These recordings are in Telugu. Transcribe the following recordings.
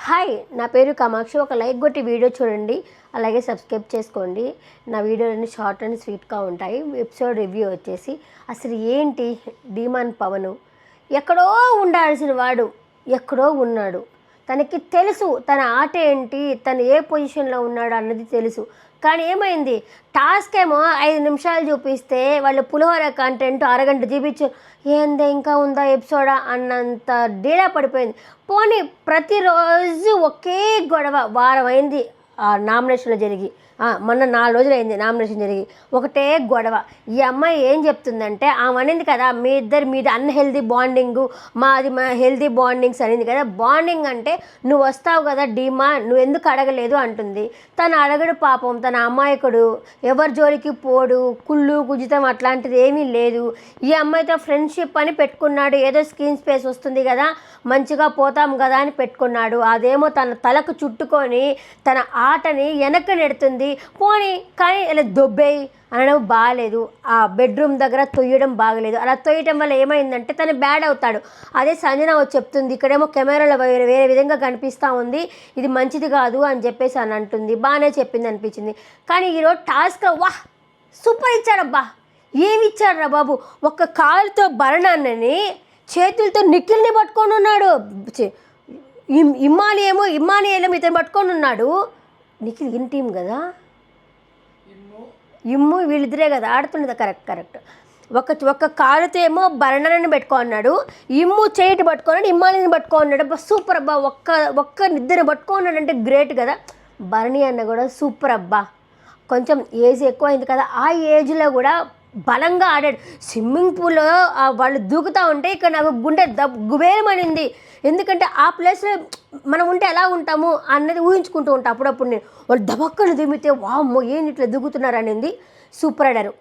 హాయ్, నా పేరు కామాక్షి. ఒక లైక్ కొట్టి వీడియో చూడండి, అలాగే సబ్స్క్రైబ్ చేసుకోండి. నా వీడియోలన్నీ షార్ట్ అండ్ స్వీట్గా ఉంటాయి. ఎపిసోడ్ రివ్యూ వచ్చేసి అసలు ఏంటి, డీమాన్ పవను ఎక్కడో ఉండాల్సిన వాడు ఎక్కడో ఉన్నాడు. తనకి తెలుసు తన ఆట ఏంటి, తను ఏ పొజిషన్లో ఉన్నాడు అన్నది తెలుసు. కానీ ఏమైంది, టాస్క్ ఏమో 5 నిమిషాలు చూపిస్తే వాళ్ళు పులిహోర కంటెంట్ అరగంట చూపించు, ఏందే ఇంకా ఉందా ఎపిసోడా అన్నంత డీలా పడిపోయింది. పోనీ ప్రతిరోజు ఒకే గొడవ వారం అయింది నామినేషన్లో జరిగి, మొన్న 4 రోజులు అయింది నామినేషన్ జరిగి, ఒకటే గొడవ. ఈ అమ్మాయి ఏం చెప్తుందంటే, ఆమె అనింది కదా మీది అన్హెల్దీ బాండింగు, మాది హెల్దీ బాండింగ్స్ అనింది కదా. బాండింగ్ అంటే నువ్వు వస్తావు కదా డీమా, నువ్వు ఎందుకు అడగలేదు అంటుంది. తను అడగడు పాపం, తన అమాయకుడు, ఎవరి జోలికి పోడు, కుళ్ళు కుజితం అట్లాంటిది ఏమీ లేదు. ఈ అమ్మాయితో ఫ్రెండ్షిప్ అని పెట్టుకున్నాడు, ఏదో స్క్రీన్ స్పేస్ వస్తుంది కదా మంచిగా పోతాం కదా అని పెట్టుకున్నాడు. అదేమో తన తలకు చుట్టుకొని తన ఆటని వెనక్కి నెడుతుంది. పోనీ కానీ ఇలా దొబ్బేయి అనడం బాగాలేదు, ఆ బెడ్రూమ్ దగ్గర తొయ్యడం బాగలేదు. అలా తొయ్యడం వల్ల ఏమైందంటే తను బ్యాడ్ అవుతాడు. అదే సంజన వచ్చి చెప్తుంది, ఇక్కడేమో కెమెరాలో వేరే విధంగా కనిపిస్తూ ఉంది, ఇది మంచిది కాదు అని చెప్పేసి అని అంటుంది. బాగానే చెప్పింది అనిపించింది. కానీ ఈరోజు టాస్క్ వాహ్ సూపర్ ఇచ్చాడబ్బా. ఏమి ఇచ్చాడురా బాబు, ఒక్క కాలుతో భరణాన్నని చేతులతో నిఖిల్ని పట్టుకొని ఉన్నాడు. ఇమ్మానియేమో ఇతను పట్టుకొని ఉన్నాడు. నిఖిల్ ఇన్ టీం కదా, ఇమ్ము వీళ్ళిద్దరే కదా ఆడుతున్నది. కరెక్ట్. ఒక్క కాలుతో ఏమో భరణాన్ని పెట్టుకున్నాడు, ఇమ్ము చేయిటి పట్టుకున్నాడు, ఇమ్మానిని పట్టుకున్నాడు. అబ్బా సూపర్ అబ్బా. ఒక్క నిద్రని పట్టుకున్నాడు అంటే గ్రేట్ కదా. భరణి అన్న కూడా సూపర్ అబ్బా. కొంచెం ఏజ్ ఎక్కువైంది కదా, ఆ ఏజ్లో కూడా బలంగా ఆడాడు. స్విమ్మింగ్ పూల్లో వాళ్ళు దూకుతూ ఉంటే ఇక్కడ నాకు గుండె గుబేరమనింది. ఎందుకంటే ఆ ప్లేస్లో మనం ఉంటే ఎలా ఉంటాము అన్నది ఊహించుకుంటూ ఉంటాం అప్పుడప్పుడు. నేను వాళ్ళు దబక్కను దిమితే వామ్మో ఏంటి ఇట్లా దిగుతున్నారు అనేది. సూపర్ ఆడారు.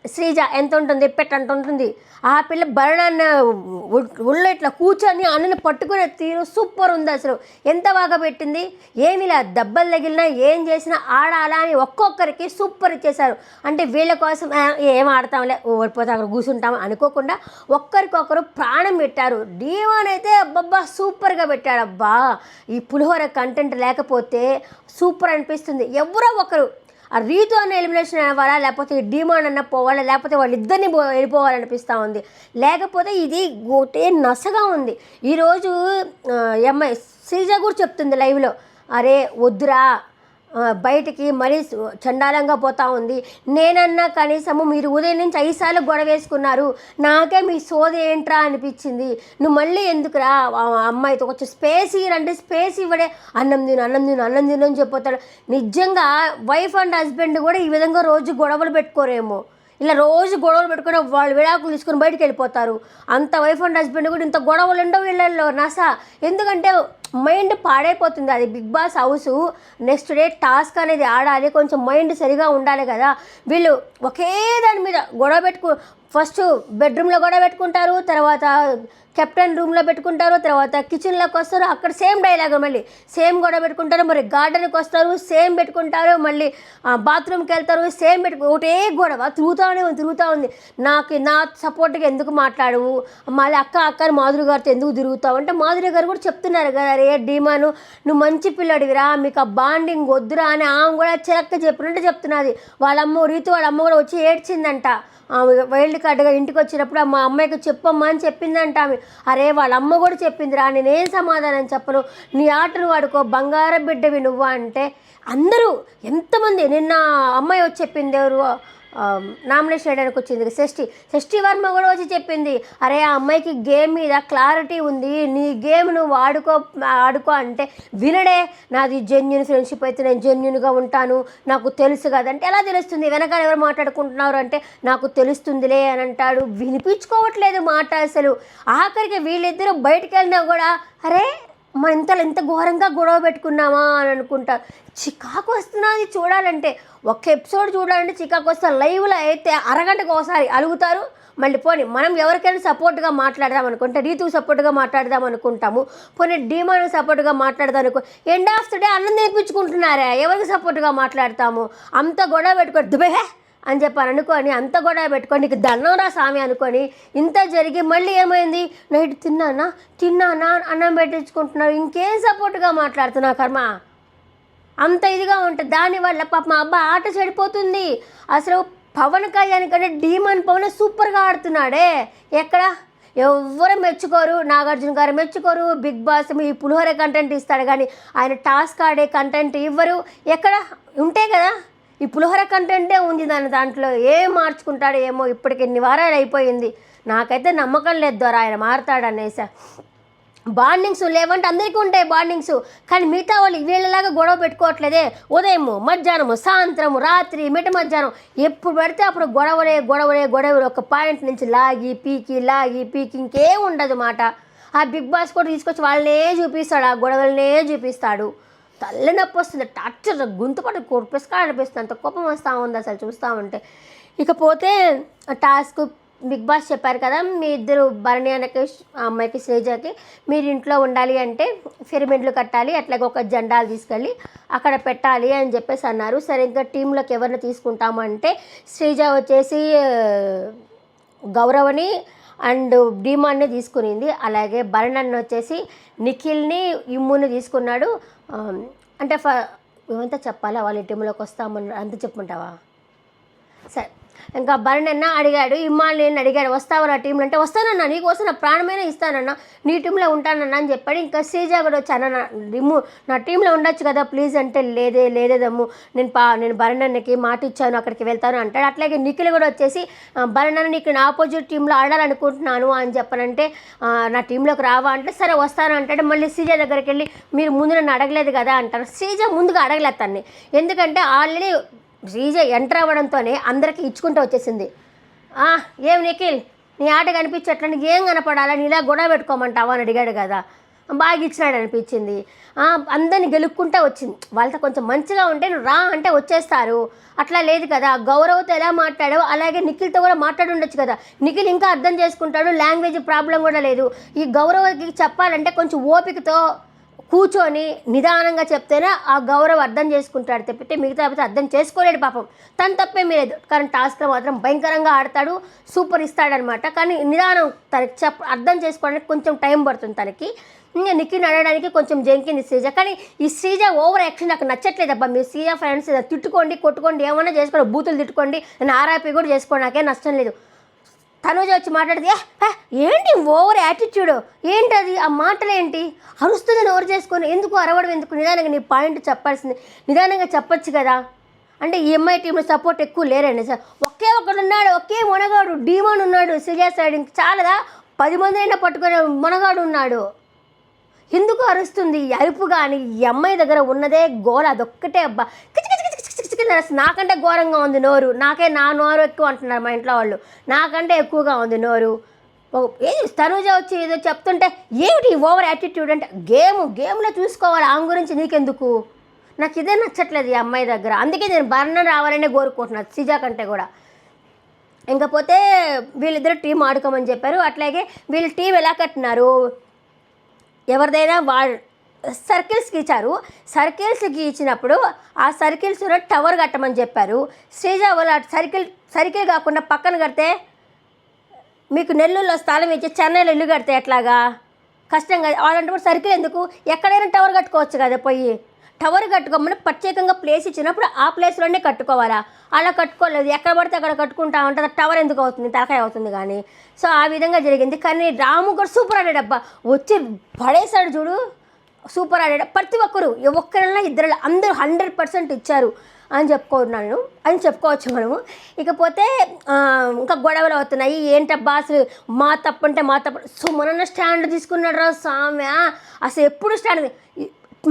శ్రీజ ఎంత ఉంటుంది, పెట్టంత ఉంటుంది. ఆ పిల్ల భరణాన్ని ఉళ్ళ ఇట్లా కూర్చొని అన్నని పట్టుకునే తీరు సూపర్ ఉంది. అసలు ఎంత బాగా పెట్టింది. ఏమిలా దెబ్బలు తగిలినా ఏం చేసినా ఆడాలా అని ఒక్కొక్కరికి సూపర్ ఇచ్చేశారు. అంటే వీళ్ళ కోసం ఏం ఆడతాంలే ఓడిపోతే అక్కడ కూర్చుంటాం అనుకోకుండా ఒక్కరికొకరు ప్రాణం పెట్టారు. డీమాన్ అయితే అబ్బబ్బా సూపర్గా పెట్టాడు అబ్బా. ఈ పులిహోర కంటెంట్ లేకపోతే సూపర్ అనిపిస్తుంది. ఎవరో ఒకరు ఆ రీతు అన్న ఎలిమినేషన్ అవ్వాలా, లేకపోతే డీమాన్ అన్న పోవాలా, లేకపోతే వాళ్ళిద్దరిని వెళ్ళిపోవాలనిపిస్తూ ఉంది. లేకపోతే ఇది ఒకటే నసగా ఉంది. ఈరోజు అమ్మాయి శ్రీజ కూడా చెప్తుంది లైవ్లో, అరే వద్దురా బయటికి మరీ చండాలంగా పోతూ ఉంది. నేనన్నా కనీసము మీరు ఉదయం నుంచి 5 సార్లు గొడవ వేసుకున్నారు, నాకే మీ సోది ఏంట్రా అనిపించింది. నువ్వు మళ్ళీ ఎందుకురా అమ్మాయితో కొంచెం స్పేస్ ఇవ్వరంటే స్పేస్ ఇవ్వడే, అన్నం తిను అని చెప్పిపోతాడు. నిజంగా వైఫ్ అండ్ హస్బెండ్ కూడా ఈ విధంగా రోజు గొడవలు పెట్టుకోరేమో. ఇలా రోజు గొడవలు పెట్టుకుని వాళ్ళు విడాకులు తీసుకుని బయటికి వెళ్ళిపోతారు. అంత వైఫ్ అండ్ హస్బెండ్ కూడా ఇంత గొడవలు ఉండవు వీళ్ళల్లో నస. ఎందుకంటే మైండ్ పాడైపోతుంది. అది Bigg Boss house, next day task అనేది ఆడాలి, కొంచెం మైండ్ సరిగా ఉండాలి కదా. వీళ్ళు ఒకే దాని మీద గొడవ ఫస్ట్ బెడ్రూమ్లో గొడవ పెట్టుకుంటారు, తర్వాత కెప్టెన్ రూమ్లో పెట్టుకుంటారు, తర్వాత కిచెన్లోకి వస్తారు, అక్కడ సేమ్ డైలాగ్ మళ్ళీ సేమ్ గొడవ పెట్టుకుంటారు. మరి గార్డెన్కి వస్తారు సేమ్ పెట్టుకుంటారు, మళ్ళీ బాత్రూమ్కి వెళ్తారు సేమ్ ఒకటే గొడవ తిరుగుతూ ఉంది. నా సపోర్ట్గా ఎందుకు మాట్లాడవు, మళ్ళీ అక్కని మాధురి గారితో ఎందుకు తిరుగుతావు అంటే మాధురి గారు కూడా చెప్తున్నారు కదా, రే డీమాను నువ్వు మంచి పిల్లడివిరా, మీకు ఆ బాండింగ్ వద్దురా అని ఆమె కూడా చిలక్క చెప్పినట్టు చెప్తున్నది. వాళ్ళ అమ్మ కూడా వచ్చి ఏడ్చిందంట. వైల్డ్ కార్డ్గా ఇంటికి వచ్చినప్పుడు మా అమ్మాయికి చెప్పమ్మా అని చెప్పిందంట ఆమె. అరే వాళ్ళ అమ్మ కూడా చెప్పిందిరా, నేనేం సమాధానం చెప్పను, నీ ఆటను వాడుకో, బంగారం బిడ్డవి నువ్వు అంటే అందరూ ఎంతమంది. నిన్న అమ్మాయి వచ్చి చెప్పింది, ఎవరు నామినేషన్ చేయడానికి వచ్చింది షష్ఠి వర్మ కూడా వచ్చి చెప్పింది, అరే ఆ అమ్మాయికి గేమ్ మీద క్లారిటీ ఉంది, నీ గేమ్ నువ్వు ఆడుకో అంటే వినడే. నాది జెన్యున్ ఫ్రెండ్షిప్ అయితే నేను జెన్యున్గా ఉంటాను, నాకు తెలుసు కదంటే ఎలా తెలుస్తుంది, వెనకాల ఎవరు మాట్లాడుకుంటున్నారు అంటే నాకు తెలుస్తుందిలే అని అంటాడు. వినిపించుకోవట్లేదు మాట అసలు. ఆఖరికి వీళ్ళిద్దరూ బయటికి వెళ్ళినా కూడా అరే ఇంత ఘోరంగా గొడవ పెట్టుకున్నామా అని అనుకుంటారు. చికాకు వస్తున్నది చూడాలంటే, ఒక్క ఎపిసోడ్ చూడాలంటే చికాకు వస్తారు. లైవ్లో అయితే అరగంటకు ఒకసారి అలుగుతారు. మళ్ళీ పోనీ మనం ఎవరికైనా సపోర్ట్గా మాట్లాడదాం అనుకుంటే రీతుకు సపోర్ట్గా మాట్లాడదాం అనుకుంటాము, పోనీ డీమాన్కి సపోర్ట్గా మాట్లాడదాం అనుకో, ఎండ్ ఆఫ్ ద డే అన్నం నేర్పించుకుంటున్నారా, ఎవరికి సపోర్ట్గా మాట్లాడతాము. అంత గొడవ పెట్టుకో దుబే అని చెప్పని అనుకొని అంత గొడవ పెట్టుకొని నీకు దండం రా స్వామి అనుకొని ఇంత జరిగి మళ్ళీ ఏమైంది, నైట్ తిన్నానా అన్నం పెట్టించుకుంటున్నారు, ఇంకేం సపోర్ట్గా మాట్లాడుతున్నా కర్మ అంత ఇదిగా ఉంటుంది. దానివల్ల పాప మా అబ్బాయి ఆట చెడిపోతుంది. అసలు పవన్ కళ్యాణ్ కంటే డీమన్ పవన్ సూపర్గా ఆడుతున్నాడే. ఎక్కడ ఎవ్వరు మెచ్చుకోరు, నాగార్జున గారు మెచ్చుకోరు, బిగ్ బాస్ ఈ పులిహోర కంటెంట్ ఇస్తాడు కానీ ఆయన టాస్క్ ఆడే కంటెంట్ ఇవ్వరు. ఎక్కడ ఉంటే కదా ఈ పులిహోర కంటెంటే ఉంది దాంట్లో ఏం మార్చుకుంటాడో ఏమో. ఇప్పటికి ఎన్ని వారాలు అయిపోయింది, నాకైతే నమ్మకం లేదు ద్వారా ఆయన మారతాడనేసా. బాండింగ్స్ లేవంటే అందరికీ ఉంటాయి బాండింగ్స్, కానీ మిగతా వాళ్ళు వీళ్ళలాగా గొడవ పెట్టుకోవట్లేదే. ఉదయము, మధ్యాహ్నము, సాయంత్రము, రాత్రి, మిట్ట మధ్యాహ్నం ఎప్పుడు పడితే అప్పుడు గొడవలే. ఒక పాయింట్ నుంచి లాగి పీకి ఇంకేం ఉండదు మాట. ఆ బిగ్ బాస్ కూడా తీసుకొచ్చి వాళ్ళనే చూపిస్తాడు, ఆ గొడవలనే చూపిస్తాడు. తల్లి నొప్పి వస్తుంది, టార్చర్ గొంతు పట్టు కొడిపిస్తా అనిపిస్తుంది, అంత కోపం వస్తూ ఉంది అసలు చూస్తూ ఉంటే. ఇకపోతే టాస్క్ బిగ్ బాస్ చెప్పారు కదా, మీ ఇద్దరు భరణి అన్నకి అమ్మాయికి శ్రీజకి మీరు ఇంట్లో ఉండాలి అంటే పిరమిడ్లు కట్టాలి, అట్లాగే ఒక జెండాలు తీసుకెళ్ళి అక్కడ పెట్టాలి అని చెప్పేసి అన్నారు. సరే ఇంకా టీంలోకి ఎవరిని తీసుకుంటామంటే శ్రీజ వచ్చేసి గౌరవని అండ్ డీమాన్ని తీసుకునింది, అలాగే భరణ్ వచ్చేసి నిఖిల్ని ఇమ్ముని తీసుకున్నాడు. అంటే ఏమంతా చెప్పాలా వాళ్ళ టీంలోకి వస్తామన్నారు అంత చెప్పుకుంటావా. సరే ఇంకా భరణ్ అడిగాడు, ఇమ్మాలిని అడిగాడు వస్తావా నా టీంలో అంటే వస్తానన్నా, నీకోసం నా ప్రాణమైనా ఇస్తానన్నా, నీ టీంలో ఉంటానన్నా అని చెప్పాడు. ఇంకా శ్రీజ కూడా వచ్చి అన్న నా టీంలో ఉండొచ్చు కదా ప్లీజ్ అంటే లేదేదమ్ము నేను భరణ్కి మాట ఇచ్చాను అక్కడికి వెళ్తాను అంటాడు. అట్లాగే నిఖిల్ కూడా వచ్చేసి భరణ్ నీకు నా ఆపోజిట్ టీంలో ఆడాలనుకుంటున్నాను అని చెప్పనంటే నా టీంలోకి రావా అంటే సరే వస్తాను అంటాడు. మళ్ళీ శ్రీజ దగ్గరికి వెళ్ళి మీరు ముందు నన్ను అడగలేదు కదా అంటారు. శ్రీజ ముందుగా అడగలేదు తన్ని, ఎందుకంటే ఆల్రెడీ శ్రీజ ఎంటర్ అవ్వడంతోనే అందరికీ ఇచ్చుకుంటూ వచ్చేసింది. ఏం నిఖిల్ నీ ఆట కనిపించట్లని ఏం కనపడాలా, నీలా గొడవ పెట్టుకోమంటావా అని అడిగాడు కదా, బాగా ఇచ్చినాడు అనిపించింది. అందరిని గెలుక్కుంటూ వచ్చింది. వాళ్ళతో కొంచెం మంచిగా ఉంటే నువ్వు రా అంటే వచ్చేస్తారు, అట్లా లేదు కదా. గౌరవ్తో ఎలా మాట్లాడావు అలాగే నిఖిల్తో కూడా మాట్లాడి ఉండొచ్చు కదా, నిఖిల్ ఇంకా అర్థం చేసుకుంటాడు, లాంగ్వేజ్ ప్రాబ్లం కూడా లేదు. ఈ గౌరవ్కి చెప్పాలంటే కొంచెం ఓపికతో కూర్చొని నిదానంగా చెప్తేనే ఆ గౌరవ్ అర్థం చేసుకుంటాడు తప్పితే మిగతా అర్థం చేసుకోలేడు పాపం. తను తప్పేమీ లేదు, కానీ టాస్క్లో మాత్రం భయంకరంగా ఆడతాడు, సూపర్ ఇస్తాడనమాట. కానీ నిదానం తనకి అర్థం చేసుకోవడానికి కొంచెం టైం పడుతుంది తనకి. ఇంకా నిఖిల్ని అడగడానికి కొంచెం జంకింది శ్రీజ. కానీ ఈ శ్రీజ ఓవర్ యాక్షన్ నాకు నచ్చట్లేదు అబ్బా. మీరు శ్రీజ ఫ్రెండ్స్ తిట్టుకోండి కొట్టుకోండి ఏమన్నా చేసుకోండి, బూతులు తిట్టుకోండి, నేను ఆర్ఐపీ కూడా చేసుకోండి, నాకేం నష్టం లేదు. తనుజ వచ్చి మాట్లాడితే ఏంటి ఓవర్ యాటిట్యూడ్ ఏంటది, ఆ మాటలు ఏంటి, అరుస్తుంది ఓవర్ చేసుకొని, ఎందుకు అరవడం ఎందుకు, నిదానంగా నీ పాయింట్ చెప్పాల్సింది నిదానంగా చెప్పొచ్చు కదా. అంటే ఈ ఎంఐ టీంలో సపోర్ట్ ఎక్కువ లేరండి సార్, ఒకే ఒకడు ఉన్నాడు, ఒకే మొనగాడు డీమాన్ ఉన్నాడు శ్రీజ సైడ్, ఇంక చాలదా 10 మంది అయినా పట్టుకునే మొనగాడు ఉన్నాడు. ఎందుకు అరుస్తుంది అరుపు? కానీ ఈ అమ్మాయి దగ్గర ఉన్నదే గోల అదొక్కటే అబ్బా, నాకంటే ఘోరంగా ఉంది నోరు, నా నోరు ఎక్కువ అంటున్నారు మా ఇంట్లో వాళ్ళు, నాకంటే ఎక్కువగా ఉంది నోరు. ఏది తనుజ వచ్చి ఏదో చెప్తుంటే ఏమిటి ఓవర్ యాటిట్యూడ్ అంటే గేమ్లో చూసుకోవాలి, ఆమె గురించి నీకెందుకు, నాకు ఇదే నచ్చట్లేదు ఈ అమ్మాయి దగ్గర. అందుకే నేను భరణ్ రావాలనే కోరుకుంటున్నాను శ్రీజ కంటే కూడా. ఇంకపోతే వీళ్ళిద్దరు టీం ఆడుకోమని చెప్పారు. అట్లాగే వీళ్ళు టీం ఎలా కట్టినారు, ఎవరిదైనా సర్కిల్స్కి ఇచ్చారు, సర్కిల్స్కి ఇచ్చినప్పుడు ఆ సర్కిల్స్ టవర్ కట్టమని చెప్పారు. శ్రీజ వాళ్ళు సర్కిల్ కాకుండా పక్కన కడితే మీకు నెల్లూరులో స్థలం ఇచ్చి చెన్నైలో ఇల్లు కడితే ఎట్లాగా కష్టంగా, అలాంటప్పుడు సర్కిల్ ఎందుకు, ఎక్కడైనా టవర్ కట్టుకోవచ్చు కదా. పోయి టవర్ కట్టుకోమని ప్రత్యేకంగా ప్లేస్ ఇచ్చినప్పుడు ఆ ప్లేస్లోనే కట్టుకోవాలా, అలా కట్టుకోలేదు, ఎక్కడ పడితే అక్కడ కట్టుకుంటా ఉంటుంది, టవర్ ఎందుకు అవుతుంది, తలకాయ అవుతుంది కానీ. సో ఆ విధంగా జరిగింది. కానీ రాము కూడా సూపర్ ఆడాడబ్బా, వచ్చి పడేశాడు చూడు, సూపర్ ఆడాడు. ప్రతి ఒక్కరైనా ఇద్దరు అందరూ 100% ఇచ్చారు అని చెప్పుకోవచ్చు మనము. ఇకపోతే ఇంకా గొడవలు అవుతున్నాయి, ఏంటబ్బా అసలు మా తప్పు అంటే మా తప్పు. సో మొన్న స్టాండ్ తీసుకున్నాడు రా సామె, అసలు ఎప్పుడు స్టాండ్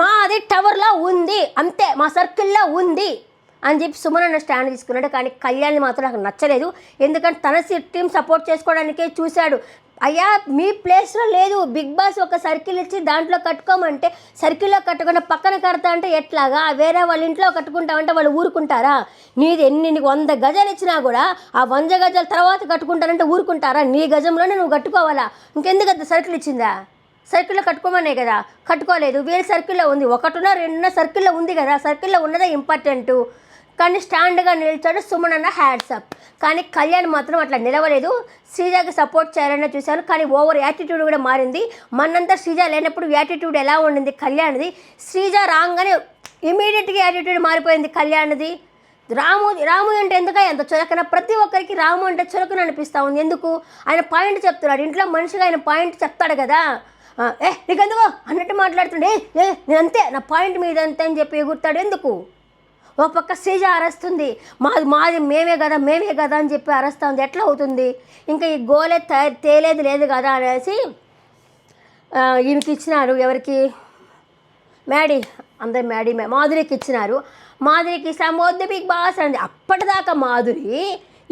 మాది టవర్లో ఉంది అంతే, మా సర్కిల్లో ఉంది అని చెప్పి సుమన్ స్టాండ్ తీసుకున్నాడు. కానీ కళ్యాణ్ని మాత్రం నాకు నచ్చలేదు, ఎందుకంటే తన టీం సపోర్ట్ చేసుకోవడానికే చూశాడు. అయ్యా మీ ప్లేస్లో లేదు, బిగ్ బాస్ ఒక సర్కిల్ ఇచ్చి దాంట్లో కట్టుకోమంటే సర్కిల్లో కట్టుకుంటే పక్కన కడతా అంటే ఎట్లాగా, వేరే వాళ్ళ ఇంట్లో కట్టుకుంటామంటే వాళ్ళు ఊరుకుంటారా, నీకు 100 గజాలు ఇచ్చినా కూడా ఆ 100 గజాల తర్వాత కట్టుకుంటానంటే ఊరుకుంటారా, నీ గజంలోనే నువ్వు కట్టుకోవాలా, ఇంకెందుకు అది సర్కిల్ ఇచ్చిందా, సర్కిల్లో కట్టుకోమనే కదా, కట్టుకోలేదు, వేరే సర్కిల్లో ఉంది, 1 2 సర్కిల్లో ఉంది కదా, సర్కిల్లో ఉన్నదే ఇంపార్టెంటు. కానీ స్టాండ్గా నిలిచాడు సుమన్ అన్న హ్యాట్సప్. కానీ కళ్యాణ్ మాత్రం అట్లా నిలవలేదు. శ్రీజకి సపోర్ట్ చేయాలనే చూశాను, కానీ ఓవర్ యాటిట్యూడ్ కూడా మారింది. మనంతా శ్రీజ లేనప్పుడు యాటిట్యూడ్ ఎలా ఉండింది కళ్యాణ్ది, శ్రీజ రాగానే ఇమీడియట్గా యాటిట్యూడ్ మారిపోయింది కళ్యాణ్ది. రాము అంటే ఎందుక ఎంత చులకన, ప్రతి ఒక్కరికి రాము అంటే చులకన అనిపిస్తూ ఉంది. ఎందుకు? ఆయన పాయింట్ చెప్తున్నాడు, ఇంట్లో మనిషిగా ఆయన పాయింట్ చెప్తాడు కదా. నీకెందుకు అన్నట్టు మాట్లాడుతుండే, నేను అంతే, నా పాయింట్ మీద అంతే అని చెప్పి ఎగురుతాడు. ఎందుకు? ఓ పక్క శ్రీజ అరస్తుంది, మాది మేమే కదా అని చెప్పి అరస్తూ ఉంది. ఎట్లా అవుతుంది? ఇంకా ఈ గోలే తేలేది లేదు కదా అనేసి ఈమెకి ఇచ్చినారు. ఎవరికి? మాధురికి ఇచ్చినారు. మాధురికి ఇస్తామొద్దు బిగ్ బాస్ అంది. అప్పటిదాకా మాధురి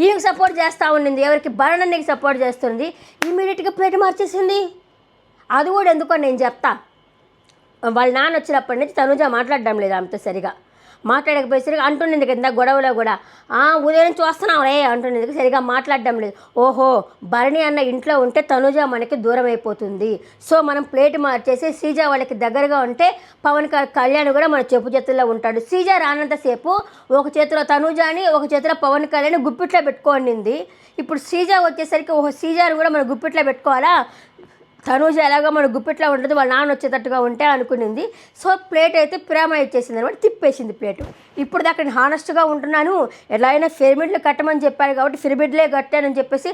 ఈమెకి సపోర్ట్ చేస్తూ ఉండింది, ఎవరికి? భరణనికి సపోర్ట్ చేస్తుంది. ఇమీడియట్గా ప్లేట్ మార్చేసింది. అది కూడా ఎందుకో నేను చెప్తా. వాళ్ళ నాన్న వచ్చినప్పటి నుంచి తనుజ మాట్లాడడం లేదు ఆమెతో సరిగా, మాట్లాడకపోయేసరికి అంటుండేది కదా గొడవలో కూడా, ఉదయం నుంచి వస్తున్నావు రే అంటుండేది, సరిగా మాట్లాడడం లేదు. ఓహో, భరణి అన్న ఇంట్లో ఉంటే తనుజ మనకి దూరం అయిపోతుంది, సో మనం ప్లేట్ మార్చేసి శ్రీజ వాళ్ళకి దగ్గరగా ఉంటే కళ్యాణ్ కూడా మన చెప్పు చేతుల్లో ఉంటాడు. శ్రీజ రానంతసేపు ఒక చేతిలో తనుజని, ఒక చేతిలో పవన్ కళ్యాణ్ గుప్పిట్లో పెట్టుకోండింది. ఇప్పుడు శ్రీజ వచ్చేసరికి శ్రీజని కూడా మనం గుప్పిట్లో పెట్టుకోవాలా, తనూజ ఎలాగో మన గుప్పిట్లో ఉంటుంది, వాళ్ళ నాన్న వచ్చేటట్టుగా ఉంటే అనుకునింది. సో ప్లేట్ అయితే ప్రేమ ఇచ్చేసింది అనమాట, తిప్పేసింది ప్లేటు. ఇప్పుడు దాకా నేను హానెస్ట్గా ఉంటున్నాను, ఎలా అయినా పిరమిడ్లు కట్టమని చెప్పారు కాబట్టి పిరమిడ్లే కట్టానని చెప్పేసి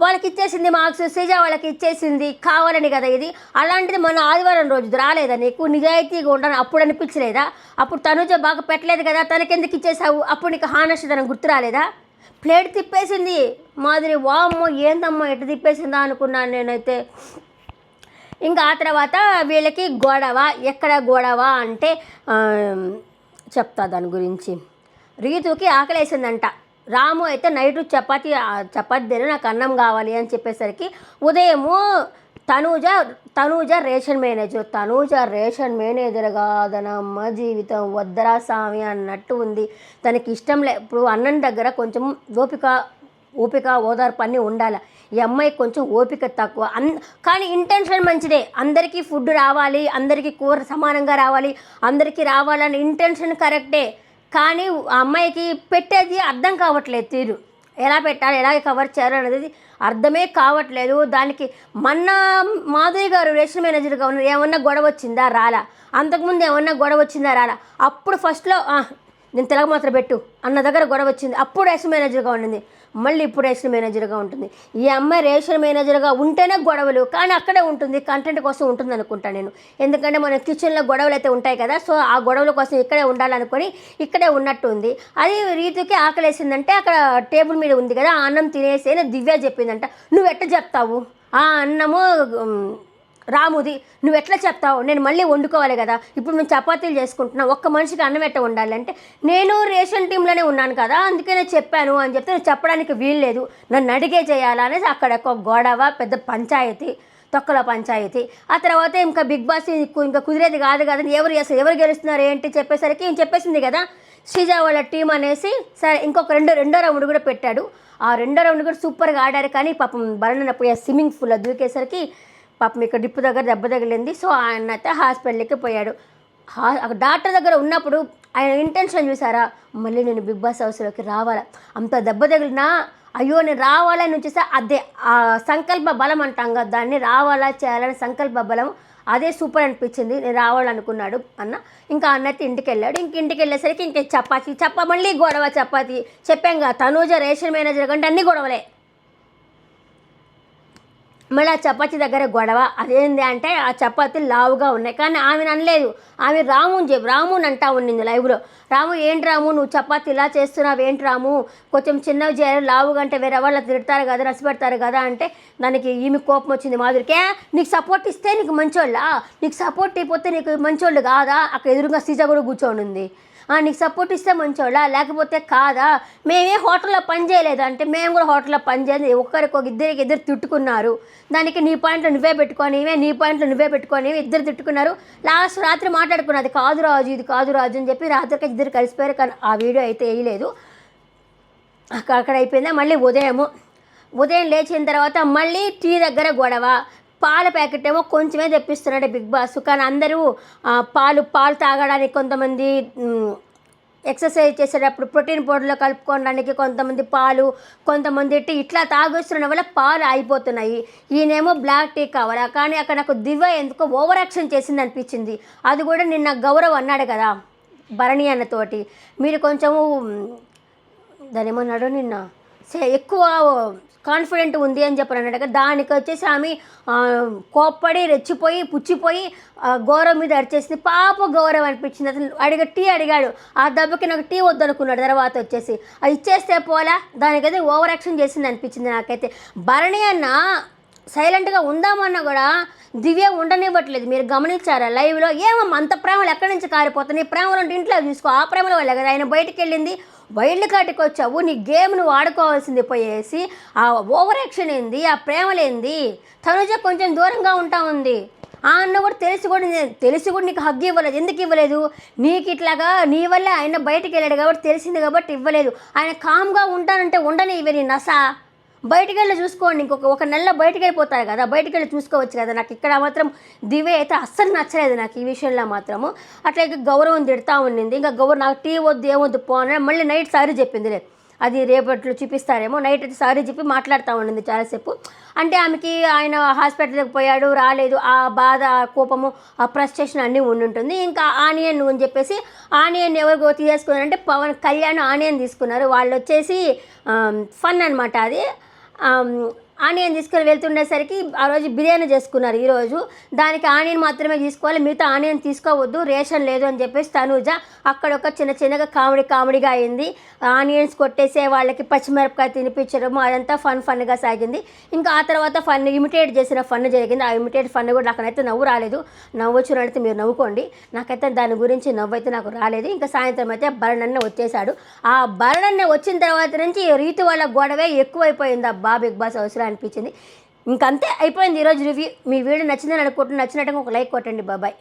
వాళ్ళకి ఇచ్చేసింది మార్క్స్. శ్రీజ వాళ్ళకి ఇచ్చేసింది కావాలని కదా ఇది. అలాంటిది మన ఆదివారం రోజు రాలేదా నీకు? నిజాయితీగా ఉండను అప్పుడు అనిపించలేదా? అప్పుడు తనూజ బాగా పెట్టలేదు కదా, తనకెందుకు ఇచ్చేసావు? అప్పుడు నీకు హానెస్ట్ తనకు గుర్తు రాలేదా? ప్లేట్ తిప్పేసింది మాదిరి. వామ్మో ఏందమ్మా ఎటు తిప్పేసిందా అనుకున్నాను నేనైతే. ఇంకా ఆ తర్వాత వీళ్ళకి గొడవ. ఎక్కడ గొడవ అంటే చెప్తా దాని గురించి. రీతుకి ఆకలేసిందంట. రాము అయితే నైటు చపాతీ తిని నాకు అన్నం కావాలి అని చెప్పేసరికి ఉదయము తనూజ రేషన్ మేనేజర్ కాదనమ్మ జీవితం వద్దరా స్వామి అన్నట్టు ఉంది. తనకి ఇష్టం ఇప్పుడు అన్నం దగ్గర కొంచెం ఓపిక ఓదార్పు అన్నీ ఉండాలి. ఈ అమ్మాయికి కొంచెం ఓపిక తక్కువ. కానీ ఇంటెన్షన్ మంచిదే, అందరికీ ఫుడ్ రావాలి, అందరికీ కూర సమానంగా రావాలి, అందరికీ రావాలని ఇంటెన్షన్ కరెక్టే. కానీ ఆ అమ్మాయికి పెట్టేది అర్థం కావట్లేదు, తీరు ఎలా పెట్టాలి, ఎలా కవర్ చేయాలి అనేది అర్థమే కావట్లేదు. దానికి మొన్న మాధురి గారు రేషన్ మేనేజర్గా ఉన్నారు, ఏమన్నా గొడవ వచ్చిందా? రాలా. అంతకుముందు ఏమన్నా గొడవ వచ్చిందా? రాలా. అప్పుడు ఫస్ట్లో నేను తెలగ మాత్రం పెట్టు అన్న దగ్గర గొడవ వచ్చింది, అప్పుడు రేషన్ మేనేజర్గా ఉండింది, మళ్ళీ ఇప్పుడు రేషన్ మేనేజర్గా ఉంటుంది. ఈ అమ్మాయి రేషన్ మేనేజర్గా ఉంటేనే గొడవలు, కానీ అక్కడే ఉంటుంది, కంటెంట్ కోసం ఉంటుంది అనుకుంటాను నేను. ఎందుకంటే మన కిచెన్లో గొడవలు అయితే ఉంటాయి కదా, సో ఆ గొడవల కోసం ఇక్కడే ఉండాలనుకొని ఇక్కడే ఉన్నట్టు ఉంది. అది రీతికి ఆకలేసిందంటే అక్కడ టేబుల్ మీద ఉంది కదా, ఆ అన్నం తినేసి దివ్య చెప్పిందంట. నువ్వు ఎట్లా చెప్తావు ఆ అన్నము రాముది, నువ్వు ఎట్లా చెప్తావు? నేను మళ్ళీ వండుకోవాలి కదా, ఇప్పుడు మేము చపాతీలు చేసుకుంటున్నాం, ఒక్క మనిషికి అన్నం ఎట్ట ఉండాలంటే నేను రేషన్ టీంలోనే ఉన్నాను కదా అందుకే నేను చెప్పాను అని చెప్తే నేను చెప్పడానికి వీల్లేదు, నన్ను అడిగే చేయాలా అనేసి అక్కడ ఒక గొడవ, పెద్ద పంచాయతీ, తొక్కల పంచాయతీ. ఆ తర్వాత ఇంకా బిగ్ బాస్ ఇంకా కుదిరేది కాదు కదా, ఎవరు గెలుస్తున్నారు ఏంటి చెప్పేసరికి చెప్పేసింది కదా శ్రీజ వాళ్ళ టీం అనేసి. సరే ఇంకొక రెండో రౌండ్ కూడా పెట్టాడు. ఆ రెండో రౌండ్ కూడా సూపర్గా ఆడారు. కానీ పాపం బరణప్పుడు స్విమ్మింగ్ పూల్లో దూకేసరికి పాపం ఇక్కడ డిప్పు దగ్గర దెబ్బ తగిలింది. సో ఆయన అయితే హాస్పిటల్కి పోయాడు. డాక్టర్ దగ్గర ఉన్నప్పుడు ఆయన ఇంటెన్షన్ చూసారా, మళ్ళీ నేను బిగ్ బాస్ హౌస్లోకి రావాలా, అంత దెబ్బ తగిలినా అయ్యో నేను రావాలని వచ్చేసా, అదే ఆ సంకల్ప బలం అంటాం కదా, దాన్ని రావాలా చేయాలని సంకల్ప బలం, అదే సూపర్ అనిపించింది. నేను రావాలనుకున్నాడు అన్న. ఇంకా అన్నైతే ఇంటికి వెళ్ళాడు. ఇంటికి వెళ్ళేసరికి ఇంక మళ్ళీ గొడవ చపాతీ. చెప్పాం కదా తనూజ రేషన్ మేనేజర్ కంటే అన్ని గొడవలే. మళ్ళీ ఆ చపాతీ దగ్గర గొడవ. అదేంటి అంటే ఆ చపాతీలు లావుగా ఉన్నాయి, కానీ ఆమెను అనలేదు, ఆమె రాముని అంటా ఉండింది లైవ్లో. రాము ఏంటి రాము నువ్వు చపాతీ ఇలా చేస్తున్నావు ఏంటి రాము, కొంచెం చిన్నవి చేయాలి, లావుగా అంటే వేరే వాళ్ళు తిడతారు కదా, నష్టపెడతారు కదా అంటే దానికి ఈమె కోపం వచ్చింది మాధురికే. నీకు సపోర్ట్ ఇస్తే నీకు మంచోళ్ళ, నీకు సపోర్ట్ అయిపోతే నీకు మంచోళ్ళు కాదా? అక్కడ ఎదురుగా సీజా కూడా కూర్చొని ఉంది. నీకు సపోర్ట్ ఇస్తే మంచోళ్ళ లేకపోతే కాదా? మేమే హోటల్లో పని చేయలేదు అంటే మేము కూడా హోటల్లో పని చేయలేదు, ఇద్దరు తిట్టుకున్నారు. దానికి నీ పాయింట్లో నువ్వే పెట్టుకొని నీ పాయింట్లో నువ్వే పెట్టుకొని ఇద్దరు తిట్టుకున్నారు. లాస్ట్ రాత్రి మాట్లాడుకున్నది కాదు రాజు ఇది కాదు రాజు అని చెప్పి రాత్రికి ఇద్దరు కలిసిపోయారు. కానీ ఆ వీడియో అయితే వేయలేదు, అక్కడ అయిపోయిందా. మళ్ళీ ఉదయం లేచిన తర్వాత మళ్ళీ టీ దగ్గర గొడవ. పాల ప్యాకెట్ ఏమో కొంచెమే తెప్పిస్తున్నాడు బిగ్ బాస్, కానీ అందరూ పాలు తాగడానికి కొంతమంది ఎక్సర్సైజ్ చేసేటప్పుడు ప్రోటీన్ పౌడర్లో కలుపుకోవడానికి కొంతమంది పాలు, కొంతమంది టీ ఇట్లా తాగొస్తున్న వల్ల పాలు అయిపోతున్నాయి. ఈయనేమో బ్లాక్ టీ కావాలా. కానీ అక్కడ నాకు దివ్య ఎందుకో ఓవర్ యాక్షన్ చేసింది అనిపించింది. అది కూడా నిన్న గౌరవ్ అన్నాడు కదా భరణి అన్నతోటి, మీరు కొంచెము దాని ఏమన్నాడు నిన్న ఎక్కువ కాన్ఫిడెంట్ ఉంది అని చెప్పని అన్నాడు కదా. దానికి వచ్చేసి ఆమె కోప్పడి రెచ్చిపోయి పుచ్చిపోయి గౌరవ్ మీద అరిచేసింది. పాప గౌరవ్ అనిపించింది. అతను టీ అడిగాడు, ఆ దెబ్బకి నాకు టీ వద్దనుకున్నాడు. తర్వాత వచ్చేసి అది ఇచ్చేస్తే పోలా, దానికైతే ఓవర్ యాక్షన్ చేసింది అనిపించింది నాకైతే. భరణి అన్న సైలెంట్గా ఉందామన్నా కూడా దివ్య ఉండనివ్వట్లేదు. మీరు గమనించారా లైవ్లో? ఏమమ్మా అంత ప్రేమలు ఎక్కడి నుంచి కారిపోతున్నాయి? ప్రేమలు అంటే ఇంట్లో చూసుకో. ఆ ప్రేమల వల్ల కదా ఆయన బయటికి వెళ్ళింది. వైల్డ్ కార్డుకి వచ్చావు, నీ గేమ్ నువ్వు ఆడుకోవాల్సింది పోయేసి ఆ ఓవర్ యాక్షన్ ఏంది, ఆ ప్రేమలేంది? తనుజ కొంచెం దూరంగా ఉంటా ఉంది. ఆ అన్న కూడా తెలిసి కూడా నీకు హగ్ ఇవ్వలేదు. ఎందుకు ఇవ్వలేదు? నీకు ఇట్లాగా నీ వల్లే ఆయన బయటికి వెళ్ళాడు కాబట్టి తెలిసింది కాబట్టి ఇవ్వలేదు. ఆయన కామ్గా ఉంటానంటే ఉండని ఇవే నీ నస. బయటికి వెళ్ళి చూసుకోండి, ఒక నెలలో బయటికి వెళ్ళిపోతారు కదా, బయటికి వెళ్ళి చూసుకోవచ్చు కదా. నాకు ఇక్కడ మాత్రం దివ్య అయితే అస్సలు నచ్చలేదు నాకు ఈ విషయంలో మాత్రము. అట్లా ఇక గౌరవం తిడతా ఉండింది. ఇంకా గౌరవం నాకు టీ వద్దు ఏమొద్దు పో అని మళ్ళీ నైట్ సారీ చెప్పిందిలే. అది రేపట్లో చూపిస్తారేమో. నైట్ అయితే సారీ చెప్పి మాట్లాడుతూ ఉండింది చాలాసేపు. అంటే ఆమెకి ఆయన హాస్పిటల్కి పోయాడు రాలేదు, ఆ బాధ, ఆ కోపము, ఆ ఫ్రస్ట్రేషన్ అన్నీ ఉండుంటుంది. ఇంకా ఆనియన్ అని చెప్పేసి ఆనియన్ ఎవరు తీసుకున్నారంటే పవన్ కళ్యాణ్ ఆనియన్ తీసుకున్నారు. వాళ్ళు వచ్చేసి ఫన్ అనమాట అది. ఆనియన్ తీసుకొని వెళ్తుండేసరికి ఆ రోజు బిర్యానీ చేసుకున్నారు ఈరోజు. దానికి ఆనియన్ మాత్రమే తీసుకోవాలి, మిగతా ఆనియన్ తీసుకోవద్దు, రేషన్ లేదు అని చెప్పేసి తనుజ అక్కడొక చిన్నగా కామెడీగా అయింది. ఆనియన్స్ కొట్టేసే వాళ్ళకి పచ్చిమిరపకాయ తినిపించడము అదంతా ఫన్గా సాగింది. ఇంకా ఆ తర్వాత ఇమిటేట్ చేసిన ఫన్ జరిగింది. ఆ ఇమిటేట్ ఫన్ కూడా నాకైతే నవ్వు రాలేదు. నవ్వు వచ్చినట్లయితే మీరు నవ్వుకోండి, నాకైతే దాని గురించి నవ్వైతే నాకు రాలేదు. ఇంకా సాయంత్రం అయితే భరణన్న వచ్చేసాడు. ఆ భరణన్న వచ్చిన తర్వాత నుంచి రీతు వాళ్ళ గొడవే ఎక్కువైపోయింది అబ్బా బిగ్ బాస్ అవసరం అనిపించింది. ఇంకంతే అయిపోయింది ఈరోజు రివ్యూ. మీ వీడియో నచ్చిందని అనుకుంటున్నాను. నచ్చినట్టుగా ఒక లైక్ కొట్టండి. బాబాయ్.